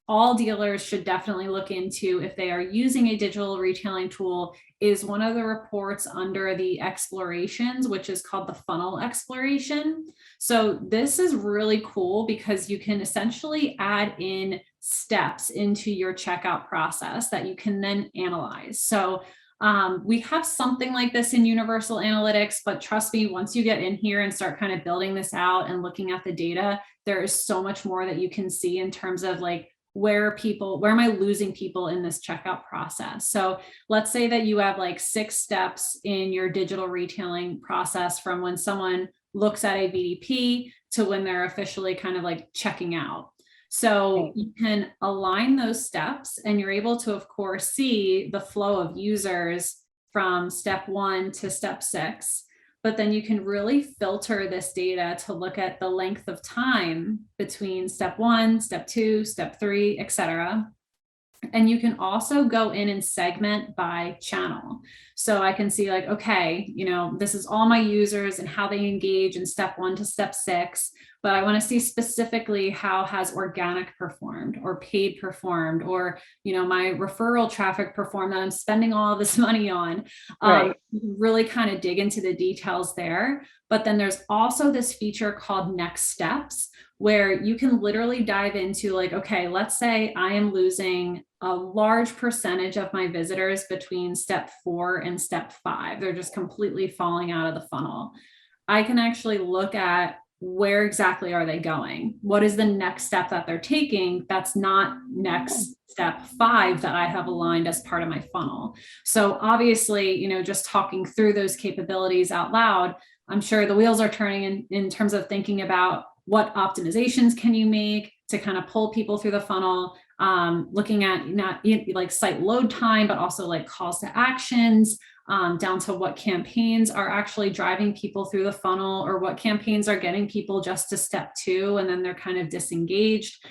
all dealers should definitely look into if they are using a digital retailing tool is one of the reports under the explorations, which is called the funnel exploration. So this is really cool because you can essentially add in steps into your checkout process that you can then analyze. So we have something like this in Universal Analytics, but trust me, once you get in here and start kind of building this out and looking at the data, there is so much more that you can see in terms of like, where am I losing people in this checkout process? So let's say that you have like 6 steps in your digital retailing process from when someone looks at a VDP to when they're officially kind of like checking out. So you can align those steps and you're able to, of course, see the flow of users from step 1 to step 6. But then you can really filter this data to look at the length of time between step 1, step 2, step 3, etc. And you can also go in and segment by channel. So I can see like, okay, this is all my users and how they engage in step 1 to step 6, but I want to see specifically how has organic performed or paid performed, or, my referral traffic performed that I'm spending all of this money on. Right. Really kind of dig into the details there. But then there's also this feature called next steps, where you can literally dive into like, okay, let's say I am losing a large percentage of my visitors between step 4 and step 5. They're just completely falling out of the funnel. I can actually look at where exactly are they going? What is the next step that they're taking that's not next step 5 that I have aligned as part of my funnel? So obviously, just talking through those capabilities out loud, I'm sure the wheels are turning in terms of thinking about what optimizations can you make to kind of pull people through the funnel, looking at not like site load time, but also like calls to actions, down to what campaigns are actually driving people through the funnel, or what campaigns are getting people just to step 2 and then they're kind of disengaged.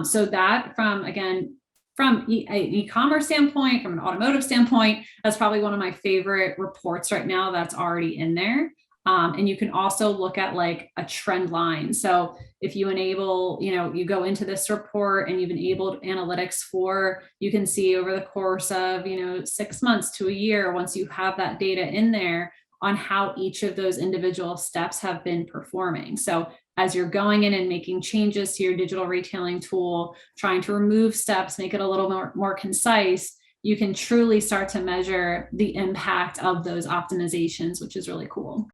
So that from an e-commerce standpoint, from an automotive standpoint, that's probably one of my favorite reports right now that's already in there. And you can also look at like a trend line. So if you enable, you go into this report and you've enabled analytics you can see over the course of, 6 months to a year, once you have that data in there, on how each of those individual steps have been performing. So as you're going in and making changes to your digital retailing tool, trying to remove steps, make it a little more concise, you can truly start to measure the impact of those optimizations, which is really cool.